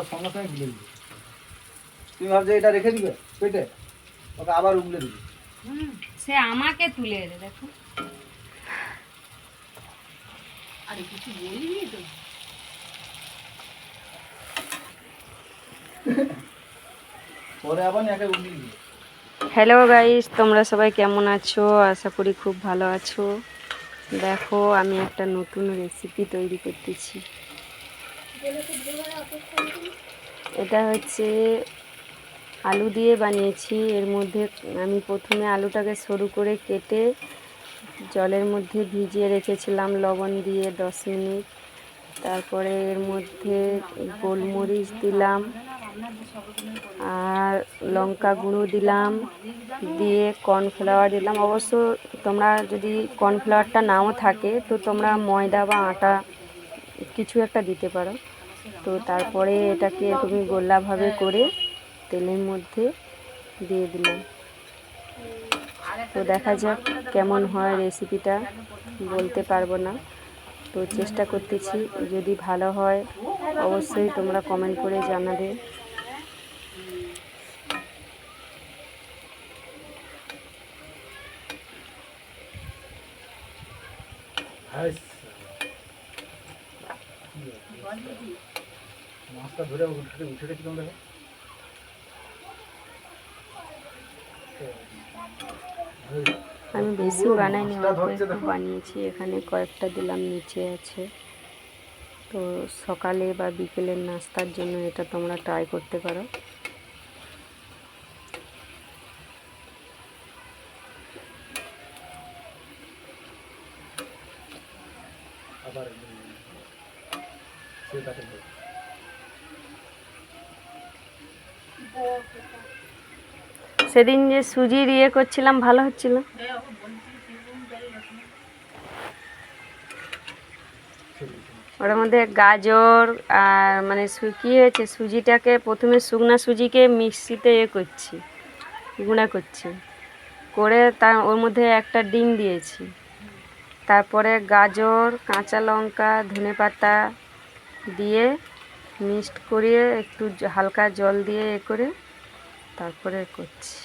ওটা সঙ্গে সঙ্গে গিলে দিবে। তুমি ভাবছো এটা রেখে দিবে পেটে, ওকে আবার উগলে দিবে। সে আমাকে তুলে এনে দেখো। আরে কিছু বলিনি তো। পরে আবার একে উগলে দিবে। হ্যালো গাইস, তোমরা সবাই কেমন আছো? আশা করি খুব ভালো আছো। দেখো আমি একটা নতুন রেসিপি তৈরি করতেছি। এটা হচ্ছে আলু দিয়ে বানিয়েছি। এর মধ্যে আমি প্রথমে আলুটাকে সরু করে কেটে জলের মধ্যে ভিজিয়ে রেখেছিলাম লবণ দিয়ে 10 মিনিট। তারপরে এর মধ্যে গোলমরিচ দিলাম আর লঙ্কা গুঁড়ো দিলাম, দিয়ে কর্নফ্লাওয়ার দিলাম। অবশ্য তোমরা যদি কর্নফ্লাওয়ারটা নাও থাকে তো তোমরা ময়দা বা আটা কিছু একটা দিতে পারো। তো তারপরে এটাকে তুমি গোলাভাবে করে তেলের মধ্যে দিয়ে দিলাম। তো দেখা যাক কেমন হয় রেসিপিটা, বলতে পারবো না। তো চেষ্টা করতেছি, যদি ভালো হয় অবশ্যই তোমরা কমেন্ট করে জানাবে। মাছটা ধরে উঠে উঠে কিরকম দেখো। আমি বেশি বানাইনি, অল্প একটু বানিয়েছি। এখানে কয়েকটা দিলাম, নিচে আছে। তো সকালে বা বিকেলের নাস্তার জন্য এটা তোমরা ট্রাই করতে পারো। আবার সেটাকে সেদিন যে সুজির ইয়ে করছিলাম ভালো হচ্ছিল। ওর মধ্যে গাজর আর মানে কী হয়েছে, সুজিটাকে প্রথমে শুকনো সুজিকে মিক্সিতে করছি, গুঁড়া করছি, করে তার ওর মধ্যে একটা ডিম দিয়েছি। তারপরে গাজর, কাঁচা লঙ্কা, ধনেপাতা দিয়ে মিক্সড করিয়ে একটু হালকা জল দিয়ে করে তারপরে করছি।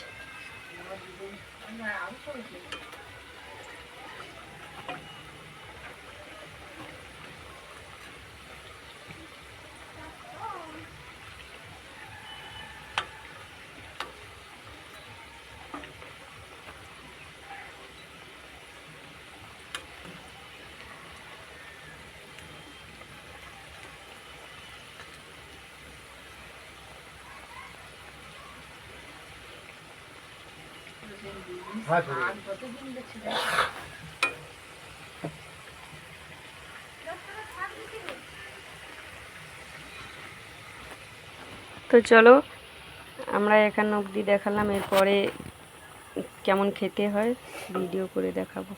তো চলো আমরা এখানে অবধি দেখালাম, এরপরে কেমন খেতে হয় ভিডিও করে দেখাবো।